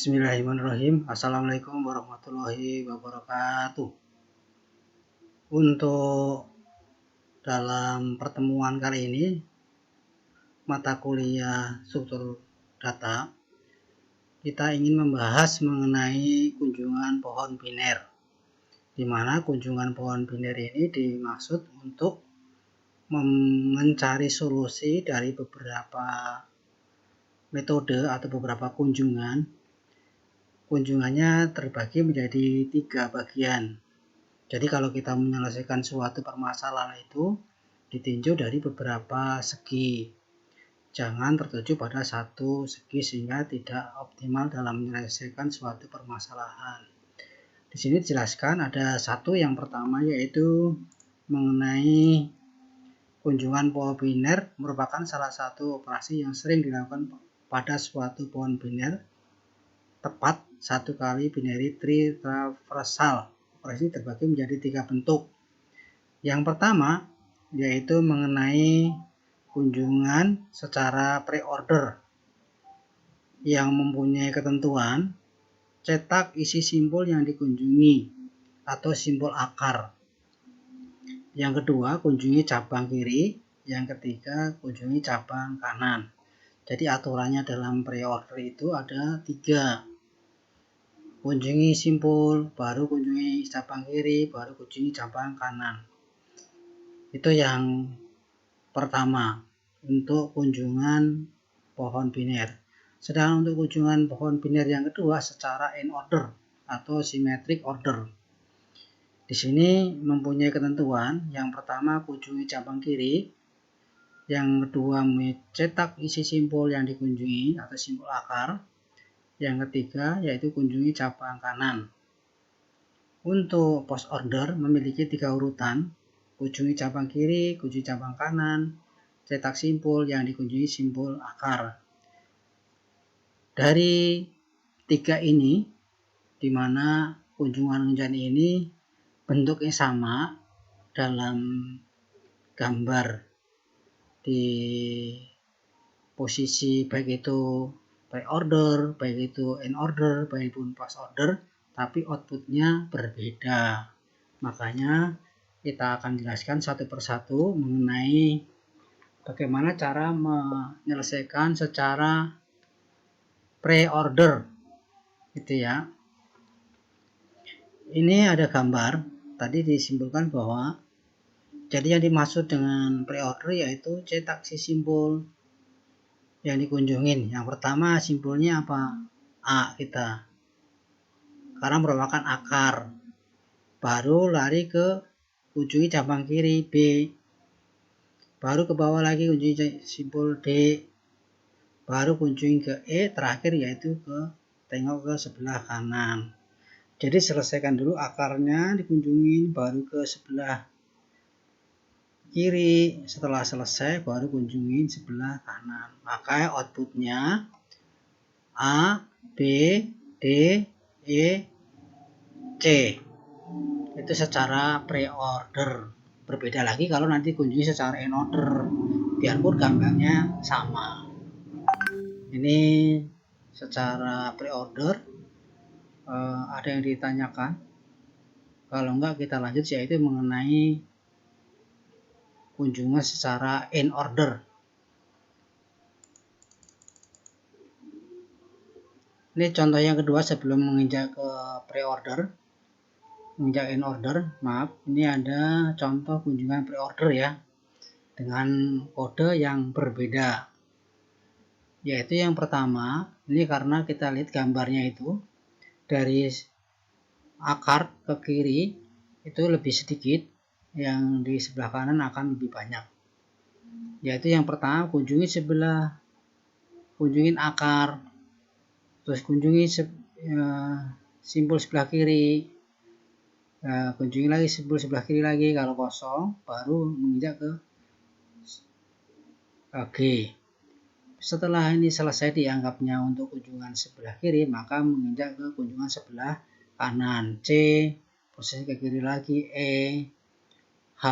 Bismillahirrahmanirrahim. Assalamualaikum warahmatullahi wabarakatuh. Untuk dalam pertemuan kali ini, mata kuliah struktur data, kita ingin membahas mengenai kunjungan pohon biner, di mana kunjungan pohon biner ini dimaksud untuk mencari solusi dari beberapa metode atau beberapa kunjungan. Kunjungannya terbagi menjadi 3 bagian. Jadi kalau kita menyelesaikan suatu permasalahan itu ditinjau dari beberapa segi. Jangan tertuju pada satu segi sehingga tidak optimal dalam menyelesaikan suatu permasalahan. Di sini dijelaskan ada satu yang pertama, yaitu mengenai kunjungan pohon biner merupakan salah satu operasi yang sering dilakukan pada suatu pohon biner tepat satu kali binary tree traversal. Operasi terbagi menjadi 3 bentuk. Yang pertama yaitu mengenai kunjungan secara pre-order yang mempunyai ketentuan cetak isi simbol yang dikunjungi atau simbol akar. Yang kedua, kunjungi cabang kiri. Yang ketiga, kunjungi cabang kanan. Jadi aturannya dalam pre-order itu ada 3. Kunjungi simbol, baru kunjungi cabang kiri, baru kunjungi cabang kanan. Itu yang pertama untuk kunjungan pohon biner. Sedangkan untuk kunjungan pohon biner yang kedua secara in order atau symmetric order. Di sini mempunyai ketentuan, yang pertama kunjungi cabang kiri, yang kedua mencetak isi simbol yang dikunjungi atau simbol akar, yang ketiga yaitu kunjungi cabang kanan. Untuk post order memiliki 3 urutan, kunjungi cabang kiri, kunjungi cabang kanan, cetak simbol yang dikunjungi simbol akar. Dari 3 ini, di mana kunjungan ini bentuknya sama dalam gambar di posisi baik itu pre-order, baik itu in order, baik pun post order, tapi outputnya berbeda. Makanya kita akan jelaskan satu persatu mengenai bagaimana cara menyelesaikan secara pre-order, gitu ya. Ini ada gambar, tadi disimbolkan bahwa jadi yang dimaksud dengan pre-order yaitu cetak si simbol yang dikunjungin. Yang pertama simbolnya apa? A kita, karena merupakan akar. Baru lari ke kunjungi cabang kiri B, baru ke bawah lagi kunjungi simbol D, baru kunjungi ke E, terakhir yaitu ke tengok ke sebelah kanan. Jadi selesaikan dulu akarnya dikunjungi, baru ke sebelah kiri. Setelah selesai baru kunjungi sebelah kanan. Maka outputnya A, B, D, E, C. Itu secara pre-order. Berbeda lagi kalau nanti kunjungi secara in order, biarpun gambarnya sama. Ini secara pre-order. Ada yang ditanyakan? Kalau enggak kita lanjut, yaitu mengenai kunjungan secara in order. Ini contoh yang kedua sebelum menginjak ke pre-order, menginjak in order. Maaf, ini ada contoh kunjungan pre-order ya, dengan kode yang berbeda. Yaitu yang pertama, ini karena kita lihat gambarnya itu dari akar ke kiri itu lebih sedikit, yang di sebelah kanan akan lebih banyak. Yaitu yang pertama kunjungin akar, terus kunjungi simbol sebelah kiri, kunjungi lagi simbol sebelah kiri lagi. Kalau kosong baru menginjak ke G. Setelah ini selesai dianggapnya untuk kunjungan sebelah kiri, maka menginjak ke kunjungan sebelah kanan. C, posisi ke kiri lagi, E, H,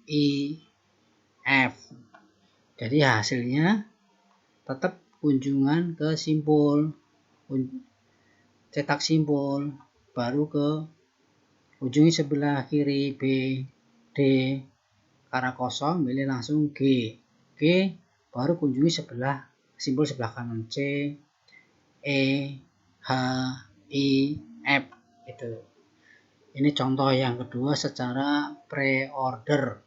I, F. Jadi hasilnya tetap kunjungan ke simbol. cetak simpul, baru ke ujung sebelah kiri B, D, karena kosong pilih langsung G, baru kunjungi sebelah simpul sebelah kanan C, E, H, I, F. Itu. Ini contoh yang kedua secara pre-order.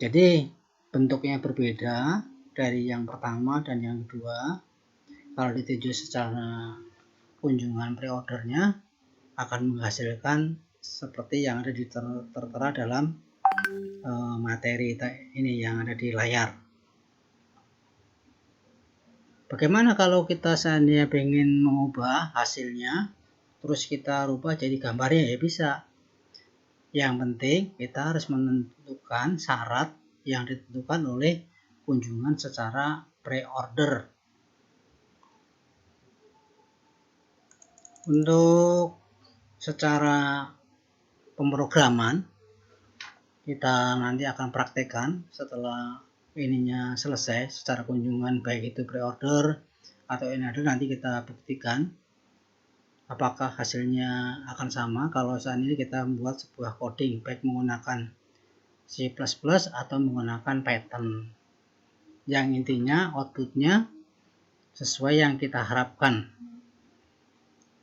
Jadi bentuknya berbeda dari yang pertama dan yang kedua. Kalau dituju secara kunjungan pre-ordernya akan menghasilkan seperti yang ada tertera dalam materi ini yang ada di layar. Bagaimana kalau kita seandainya ingin mengubah hasilnya, terus kita rubah jadi gambarnya, ya bisa. Yang penting kita harus menentukan syarat yang ditentukan oleh kunjungan secara pre-order. Untuk secara pemrograman kita nanti akan praktekkan setelah ininya selesai secara kunjungan, baik itu pre-order atau in-order. Nanti kita buktikan apakah hasilnya akan sama kalau saat ini kita membuat sebuah coding baik menggunakan C++ atau menggunakan Python. Yang intinya outputnya sesuai yang kita harapkan,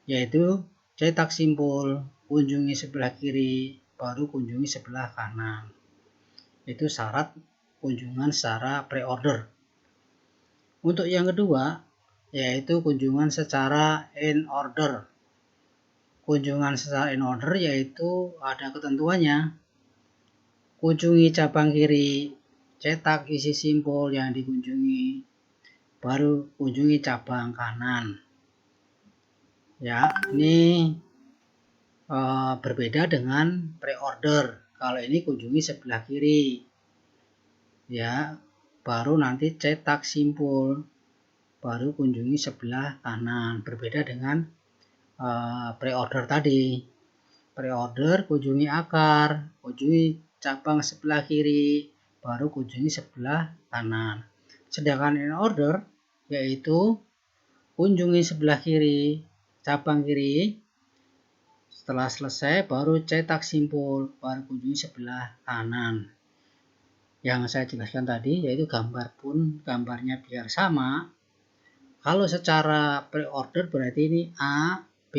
yaitu cetak simpul, kunjungi sebelah kiri, baru kunjungi sebelah kanan. Itu syarat kunjungan secara pre-order. Untuk yang kedua, yaitu kunjungan secara in-order. Kunjungan secara in-order yaitu ada ketentuannya. Kunjungi cabang kiri, cetak isi simpul yang dikunjungi, baru kunjungi cabang kanan. Ya, ini berbeda dengan pre-order. Kalau ini kunjungi sebelah kiri, ya, baru nanti cetak simpul, baru kunjungi sebelah kanan. Berbeda dengan pre-order tadi. Pre-order kunjungi akar, kunjungi cabang sebelah kiri, baru kunjungi sebelah kanan. Sedangkan in order yaitu kunjungi sebelah kiri, cabang kiri, setelah selesai baru cetak simpul, baru kunjungi sebelah kanan. Yang saya jelaskan tadi yaitu gambar pun gambarnya biar sama. Kalau secara pre-order berarti ini A, B,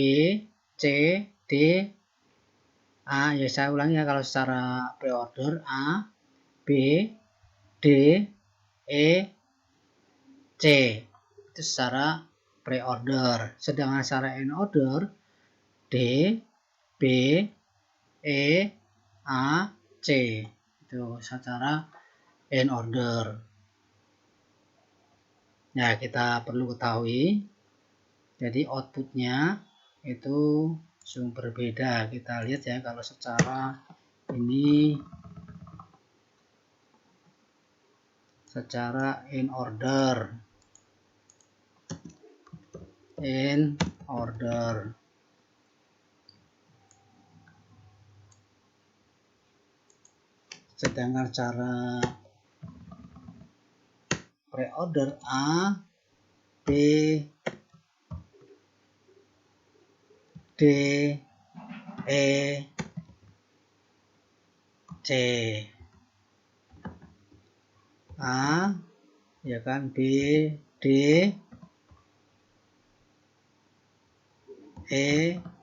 C, D, A. Ya saya ulangi ya, kalau secara pre-order A, B, D, E, C. Itu secara pre-order. Sedangkan secara in order D, B, E, A, C. Itu secara in order. Nah, kita perlu ketahui, jadi outputnya itu sungguh berbeda. Kita lihat ya, kalau secara ini secara in order. Sedangkan cara pre-order A, B, D, E, C. A, ya kan, B, D, E,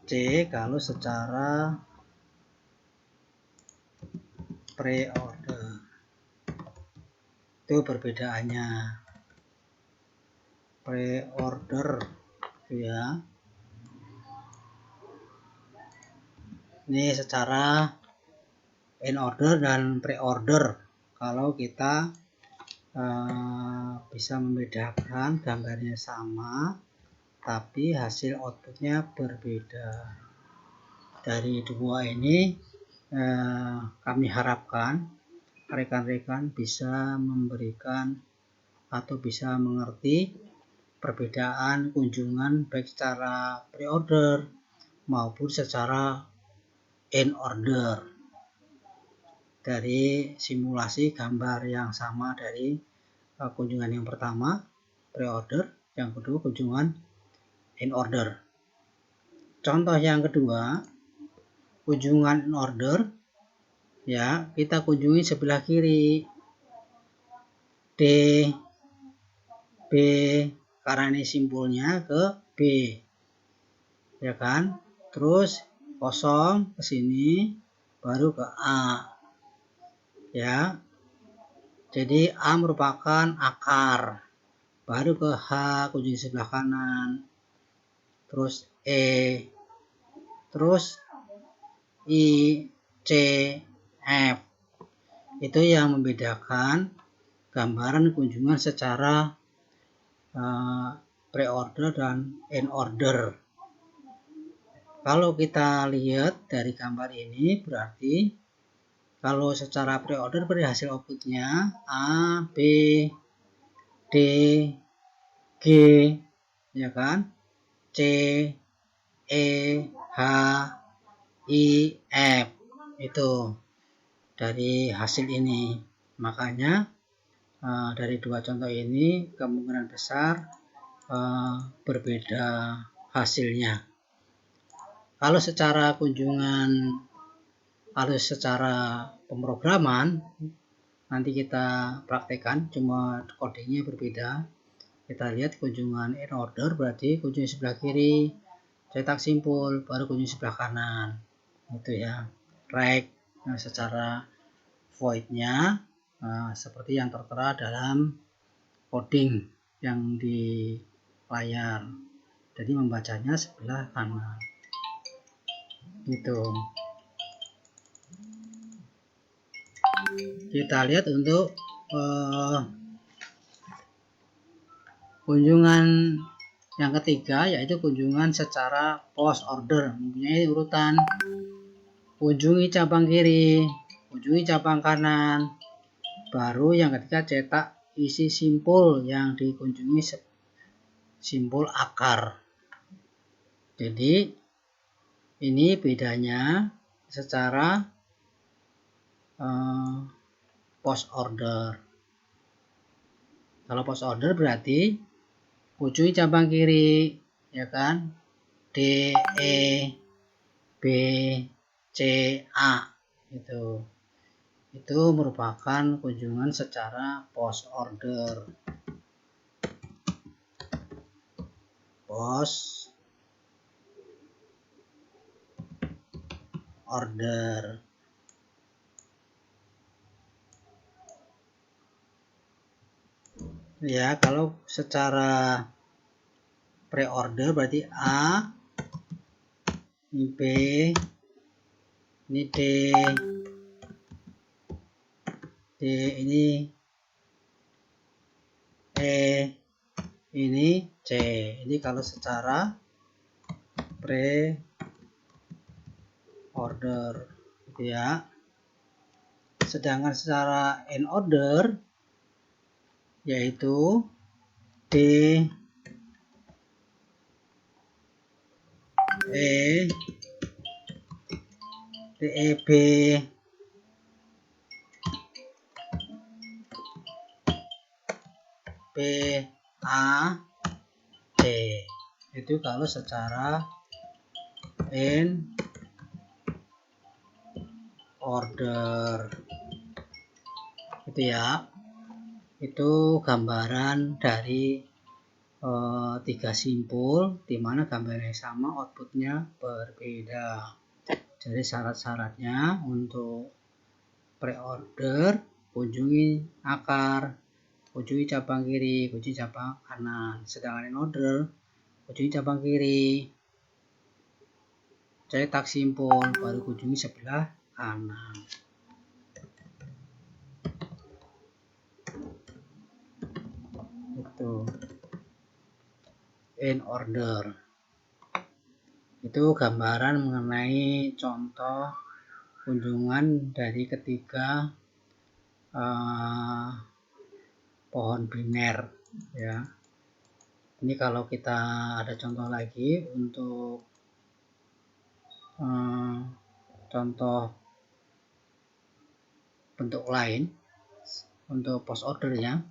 C kalau secara pre-order. Itu perbedaannya. Pre-order ya. Ini secara in order dan pre-order. Kalau kita bisa membedakan gambarnya sama tapi hasil outputnya berbeda. Dari dua ini kami harapkan rekan-rekan bisa memberikan atau bisa mengerti perbedaan kunjungan baik secara pre-order maupun secara in order dari simulasi gambar yang sama dari kunjungan yang pertama pre-order, yang kedua kunjungan in order. Contoh yang kedua, kunjungan in order, ya, kita kunjungi sebelah kiri D, B, karena ini simpulnya ke B, ya kan? Terus kosong ke sini, baru ke A, ya. Jadi A merupakan akar, baru ke H, kunjungi sebelah kanan, terus E, terus I, C, F. Itu yang membedakan gambaran kunjungan secara pre-order dan in order. Kalau kita lihat dari gambar ini, berarti kalau secara pre-order berarti hasil outputnya A, B, D, G, ya kan, C, E, H, I, F. Itu dari hasil ini. Makanya dari dua contoh ini kemungkinan besar berbeda hasilnya. Kalau secara kunjungan, kalau secara pemrograman nanti kita praktekkan, cuma codingnya berbeda. Kita lihat kunjungan in order berarti kunjungi sebelah kiri, cetak simpul, baru kunjungi sebelah kanan, itu ya. Rek secara voidnya seperti yang tertera dalam coding yang di layar. Jadi membacanya sebelah kanan, gitu. Kita lihat untuk kunjungan yang ketiga, yaitu kunjungan secara post order, mempunyai urutan kunjungi cabang kiri, kunjungi cabang kanan, baru yang ketiga cetak isi simpul yang dikunjungi simpul akar. Jadi ini bedanya secara post order. Kalau post order berarti kunjungi cabang kiri, ya kan, D, E, B, C, A, itu merupakan kunjungan secara post order. Post order. Ya, kalau secara pre-order berarti A, ini B, ini D, ini E, ini C. Ini kalau secara pre-order, gitu ya. Sedangkan secara in order yaitu D, E, DEB, B, A, C. Itu kalau secara in order, gitu ya. Itu gambaran dari 3 simpul, dimana gambarnya sama, outputnya berbeda. Jadi syarat-syaratnya untuk pre-order, kunjungi akar, kunjungi cabang kiri, kunjungi cabang kanan. Sedangkan in order, kunjungi cabang kiri, cetak simpul, baru kunjungi sebelah kanan. Itu in order. Itu gambaran mengenai contoh kunjungan dari ketiga pohon biner, ya. Ini kalau kita ada contoh lagi untuk contoh bentuk lain untuk post ordernya,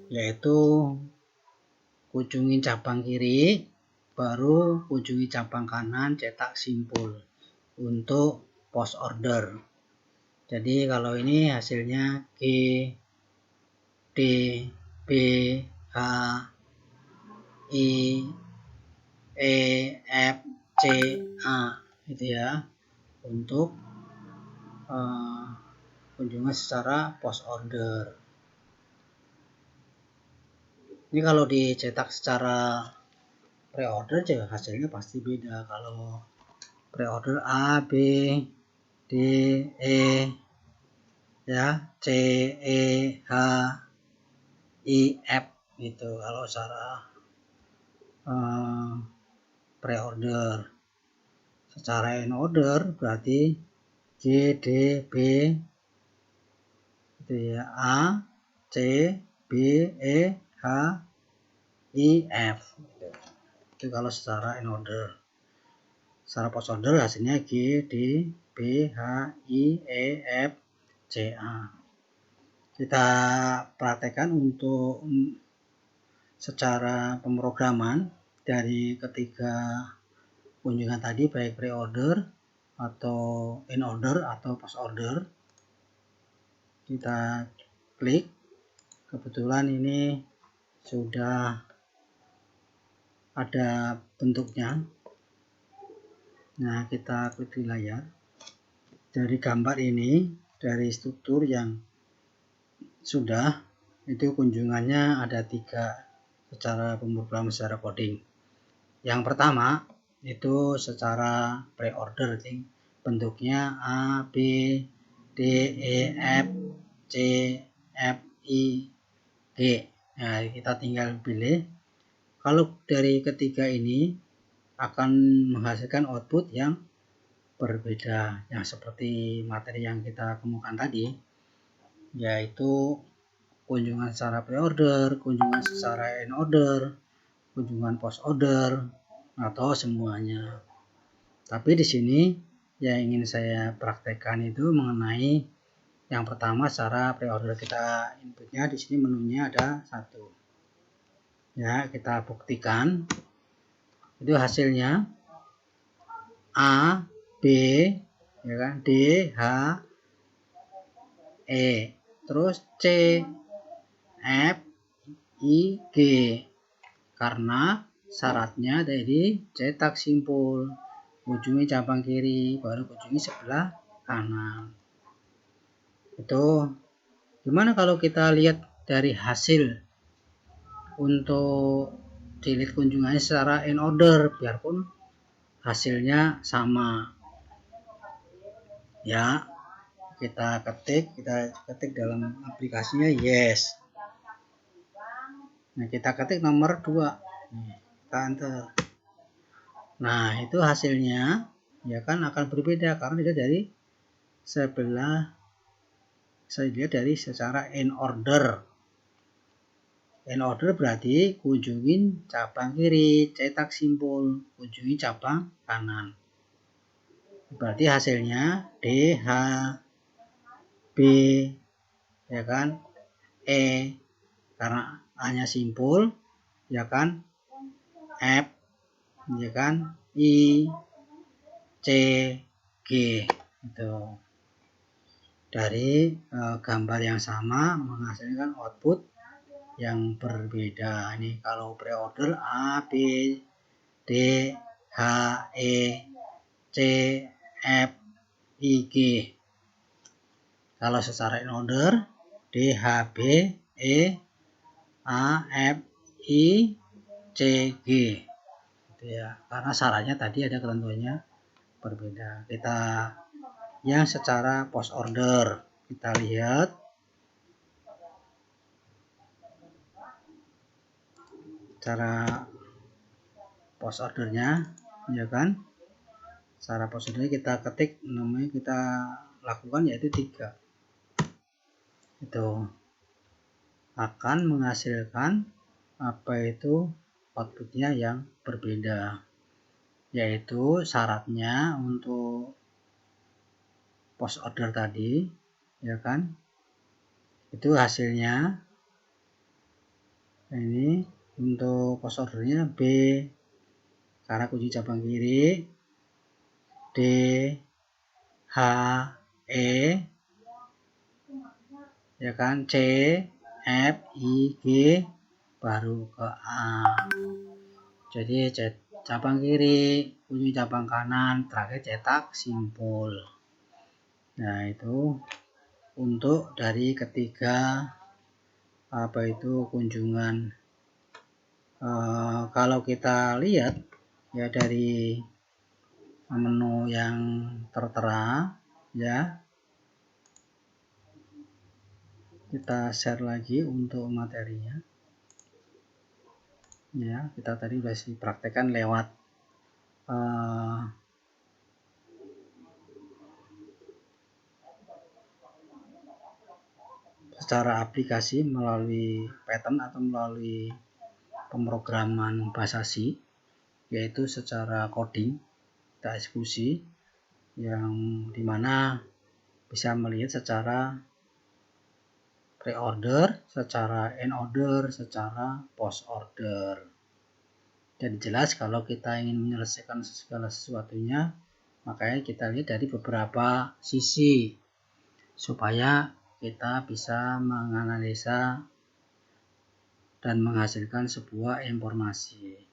yaitu kunjungi cabang kiri, baru kunjungi cabang kanan, cetak simpul untuk post order. Jadi kalau ini hasilnya G, D, B, H, I, E, F, C, A, gitu ya, untuk kunjungan secara post order. Ini kalau dicetak secara pre-order juga hasilnya pasti beda. Kalau pre-order A, B, D, E, ya, C, E, H, I, F gitu. Kalau secara pre-order, secara in order berarti G, D, B, itu ya, A, C, B, E, H, I, F gitu. Itu kalau secara in order. Secara post order hasilnya G, D, B, H, I, E, F, C, A. Kita praktekkan untuk secara pemrograman dari ketiga kunjungan tadi, baik pre-order atau in order atau post order. Kita klik, kebetulan ini sudah ada bentuknya. Nah, kita klik di layar. Dari gambar ini, dari struktur yang sudah, itu kunjungannya ada 3 secara pemrograman secara coding. Yang pertama itu secara pre-order, bentuknya A, B, D, E, F, C, F, I, G. Nah, kita tinggal pilih. Kalau dari ketiga ini akan menghasilkan output yang berbeda, yang seperti materi yang kita kemukakan tadi, yaitu kunjungan secara pre-order, kunjungan secara in order, kunjungan post order, atau semuanya. Tapi di sini yang ingin saya praktekkan itu mengenai yang pertama secara pre-order. Kita inputnya di sini, menunya ada 1. Ya, kita buktikan. Itu hasilnya A, B, ya kan, D, H, E, terus C, F, I, G. Karena syaratnya dari cetak simpul, kunjungi cabang kiri, baru kunjungi sebelah kanan. Itu gimana kalau kita lihat dari hasil untuk delete kunjungannya secara in order, biarpun hasilnya sama. Ya, kita ketik dalam aplikasinya yes. Nah, kita ketik nomor 2. Kita enter. Nah, itu hasilnya ya kan akan berbeda karena dilihat dari saya lihat dari secara in order. In order berarti kunjungin cabang kiri, cetak simpul, kunjungi cabang kanan. Berarti hasilnya D, H, B, ya kan, E karena hanya simpul, ya kan, F, ya kan, I, C, G. Itu dari gambar yang sama menghasilkan output yang berbeda. Ini kalau pre-order A, B, D, H, E, C, F, I, G. Kalau secara in order D, H, B, E, A, F, I, C, G. Gitu ya. Karena syaratnya tadi ada ketentuannya berbeda. Kita yang secara post order, kita lihat cara post ordernya, ya kan. Cara post ordernya kita ketik, namanya kita lakukan yaitu 3. Itu akan menghasilkan apa itu outputnya yang berbeda, yaitu syaratnya untuk post order tadi, ya kan, itu hasilnya ini Untuk post ordernya B karena kunci cabang kiri, D, H, E, ya kan, C, F, I, G, baru ke A. Jadi cabang kiri, kunci cabang kanan, terakhir cetak simpul. Nah, itu untuk dari ketiga kunjungan. Kalau kita lihat ya dari menu yang tertera, ya kita share lagi untuk materinya. Ya, kita tadi sudah praktekkan lewat secara aplikasi melalui Python atau melalui pemrograman bahasa C, yaitu secara coding kita eksekusi, yang dimana bisa melihat secara pre-order, secara end order, secara post order. Jadi jelas kalau kita ingin menyelesaikan segala sesuatunya, makanya kita lihat dari beberapa sisi supaya kita bisa menganalisa dan menghasilkan sebuah informasi.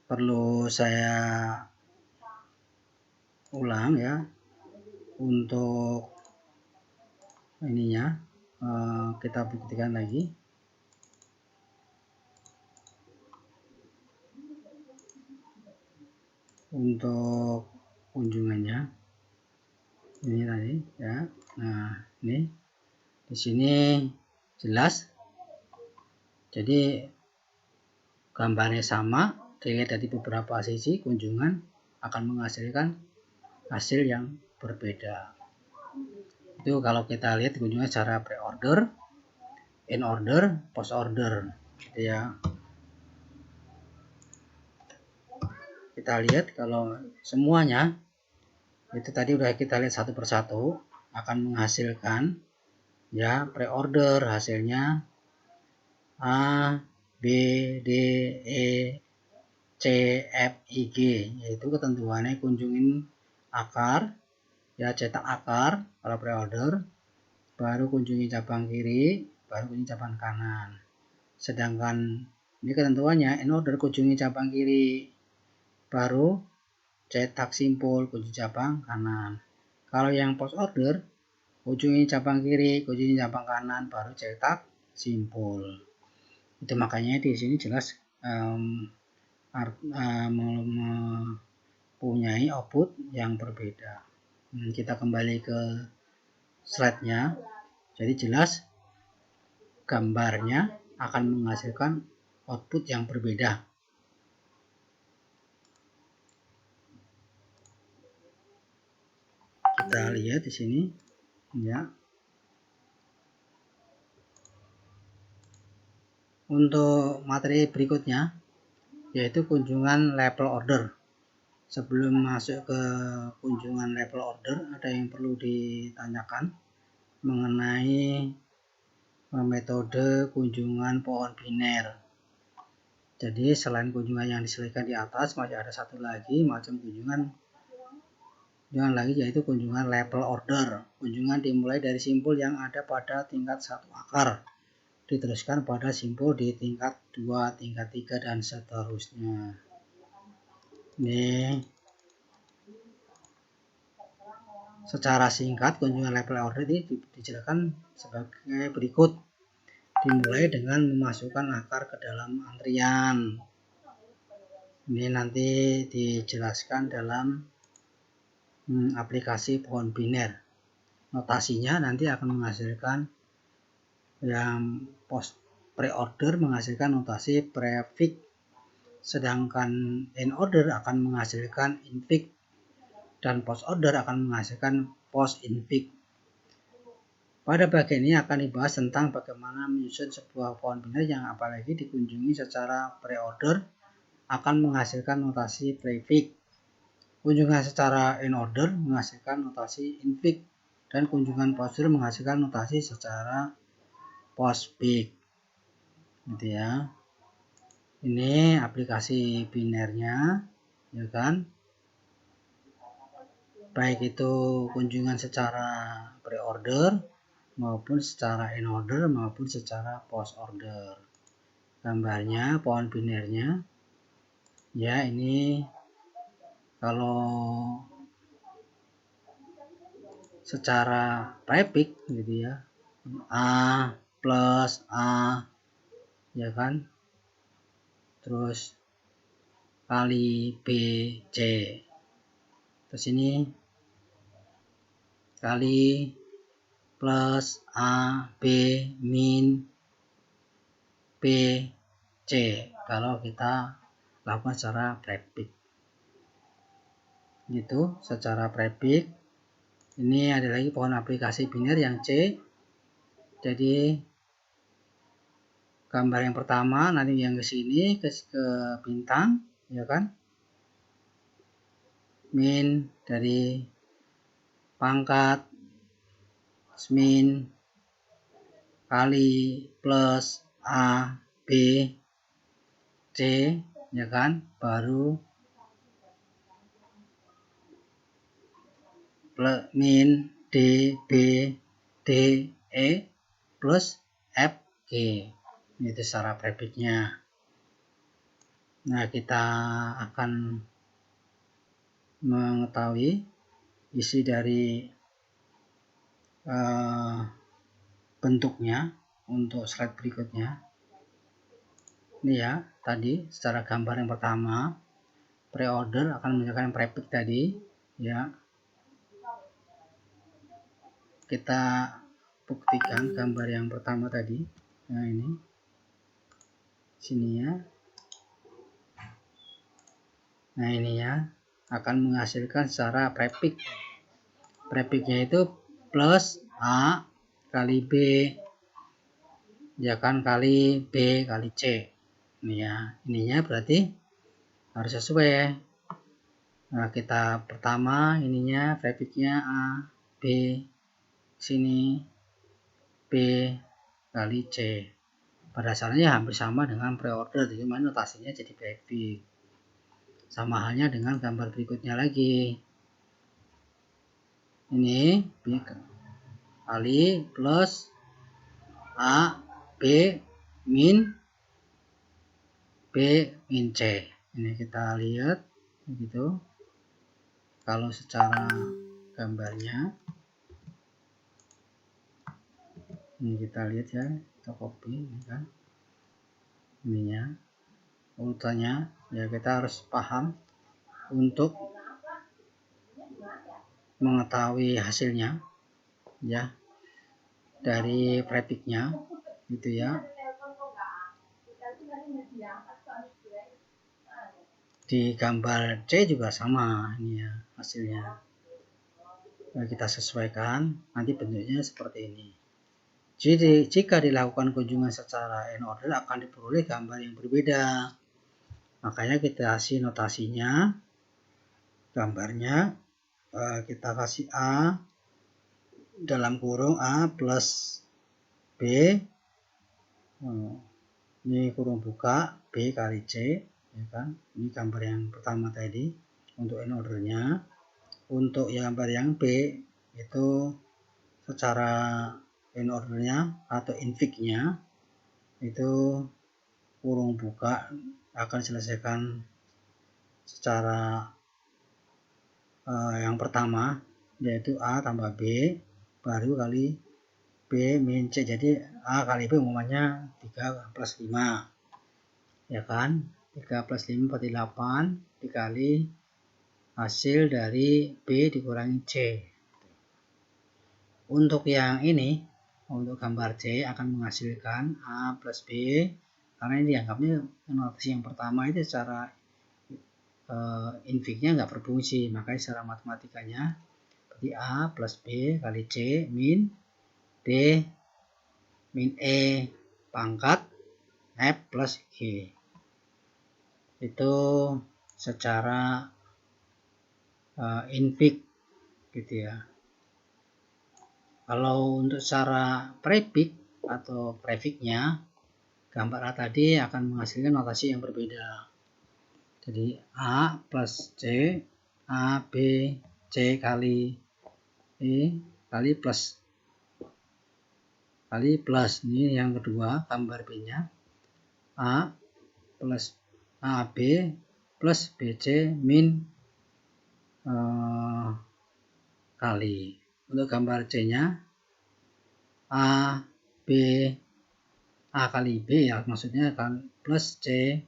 Perlu saya ulang ya, untuk ininya kita buktikan lagi. Untuk kunjungannya ini tadi ya. Nah, ini di sini jelas. Jadi gambarnya sama, dilihat dari beberapa sisi, kunjungan akan menghasilkan hasil yang berbeda. Itu kalau kita lihat kunjungan secara pre-order, in order, post order, ya. Kita lihat kalau semuanya itu tadi udah kita lihat satu persatu akan menghasilkan ya pre-order hasilnya A, B, D, E, C, F, I, G, yaitu ketentuannya kunjungin akar, ya cetak akar kalau pre-order, baru kunjungi cabang kiri, baru kunjungi cabang kanan. Sedangkan ini ketentuannya in order kunjungi cabang kiri, baru cetak simpul kunci cabang kanan. Kalau yang post order kunjungi cabang kiri, kunjungi cabang kanan, baru cetak simpul. Itu makanya di sini jelas mempunyai output yang berbeda. Kita kembali ke slide-nya. Jadi jelas gambarnya akan menghasilkan output yang berbeda. Kita lihat di sini ya. Untuk materi berikutnya yaitu kunjungan level order. Sebelum masuk ke kunjungan level order, ada yang perlu ditanyakan mengenai metode kunjungan pohon biner. Jadi selain kunjungan yang diselesaikan di atas, masih ada satu lagi macam kunjungan lagi, yaitu kunjungan level order. Kunjungan dimulai dari simpul yang ada pada tingkat 1 akar, diteruskan pada simpul di tingkat 2, tingkat 3, dan seterusnya. Ini secara singkat kunjungan level order ini dijelaskan sebagai berikut. Dimulai dengan memasukkan akar ke dalam antrian. Ini nanti dijelaskan dalam aplikasi pohon biner. Notasinya nanti akan menghasilkan yang post pre-order menghasilkan notasi prefix, sedangkan in order akan menghasilkan infix, dan post order akan menghasilkan post infix. Pada bagian ini akan dibahas tentang bagaimana menyusun sebuah pohon biner yang apalagi dikunjungi secara pre-order akan menghasilkan notasi prefix. Kunjungan secara in order menghasilkan notasi infix, dan kunjungan post order menghasilkan notasi secara postfix gitu ya. Ini aplikasi binernya ya kan, baik itu kunjungan secara pre-order maupun secara in order maupun secara post order. Gambarnya pohon binernya ya, ini kalau secara prefix gitu ya, A plus A ya kan, terus kali B C, terus ini kali plus A B min B C kalau kita lakukan secara prefix gitu. Secara prefix ini ada lagi pohon aplikasi biner yang C. Jadi gambar yang pertama nanti yang ke sini ke bintang ya kan, min dari pangkat min kali plus A B C ya kan, baru plus min D B D E plus F G, itu secara prefixnya. Nah, kita akan mengetahui isi dari bentuknya untuk slide berikutnya. Ini ya, tadi secara gambar yang pertama pre-order akan menggunakan prefix tadi ya. Kita buktikan gambar yang pertama tadi. Nah, ini sini ya. Nah, ini ya akan menghasilkan secara prefix. Prefixnya itu plus A kali B ya kan, kali B kali C. Ini ya, ininya berarti harus sesuai. Nah, kita pertama ininya prefixnya A B, sini B kali C. Pada dasarnya hampir sama dengan pre-order, cuma notasinya jadi prefix. Sama halnya dengan gambar berikutnya lagi. Ini B kali plus A B min B min C. Ini kita lihat begitu. Kalau secara gambarnya ini kita lihat ya, kita copy ini kan, ininya urutannya ya, kita harus paham untuk mengetahui hasilnya ya dari prefixnya gitu ya. Di gambar C juga sama ini ya hasilnya. Nah, kita sesuaikan nanti bentuknya seperti ini. Jadi jika dilakukan kunjungan secara in order akan diperoleh gambar yang berbeda. Makanya kita kasih notasinya, gambarnya kita kasih A dalam kurung A plus B, ini kurung buka B kali C ya kan. Ini gambar yang pertama tadi untuk in ordernya. Untuk gambar yang B itu secara in ordernya atau infix-nya itu kurung buka akan diselesaikan secara yang pertama, yaitu A tambah B baru kali B min C. Jadi A kali B umumnya 3 plus 5 ya kan, 3 plus 5 berarti 8 dikali hasil dari B dikurangi C. Untuk yang ini, untuk gambar C akan menghasilkan A plus B, karena ini dianggapnya notasi yang pertama itu secara infix-nya nggak berfungsi, makanya secara matematikanya berarti A plus B kali C min D min E pangkat F plus G. Itu secara infix gitu ya. Kalau untuk secara prefix atau prefiknya, gambar A tadi akan menghasilkan notasi yang berbeda. Jadi A plus C, A, B, C kali E kali plus. Ini yang kedua, gambar B-nya. A plus AB plus BC min kali. Untuk gambar C-nya A kali B ya, maksudnya kan plus C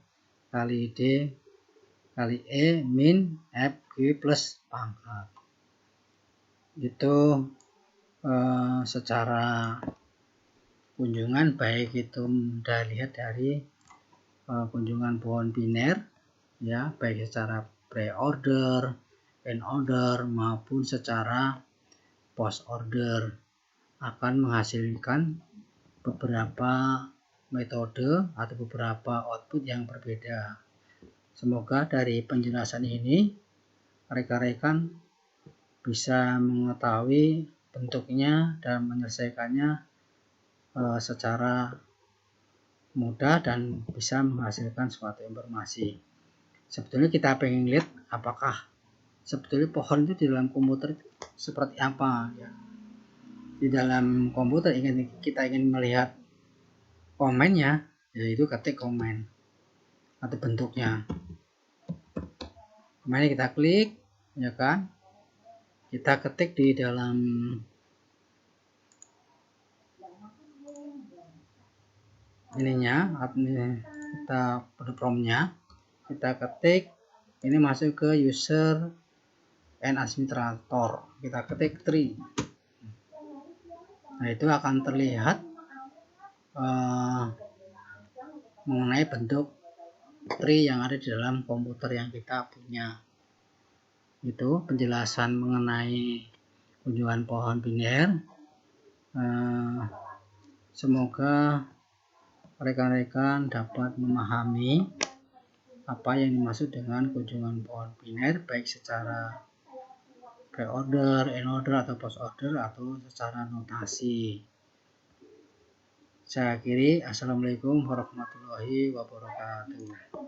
kali D kali E min FG plus pangkat. Itu secara kunjungan, baik itu Anda lihat dari kunjungan pohon biner ya, baik secara pre-order, in-order maupun secara post-order, akan menghasilkan beberapa metode atau beberapa output yang berbeda. Semoga dari penjelasan ini rekan-rekan bisa mengetahui bentuknya dan menyelesaikannya secara mudah dan bisa menghasilkan suatu informasi. Sebetulnya kita pengen lihat apakah sebetulnya pohon itu di dalam komputer seperti apa ya. Di dalam komputer kita ingin melihat komennya, yaitu ketik komen atau bentuknya. Kemudian kita klik, ya kan? Kita ketik di dalam ininya, kita pada promnya, kita ketik, ini masuk ke user and administrator, kita ketik tree. Nah, itu akan terlihat mengenai bentuk tree yang ada di dalam komputer yang kita punya. Itu penjelasan mengenai kunjungan pohon biner. Semoga rekan-rekan dapat memahami apa yang dimaksud dengan kunjungan pohon biner, baik secara pre-order, in-order, atau post-order, atau secara notasi. Saya akhiri. Assalamualaikum warahmatullahi wabarakatuh.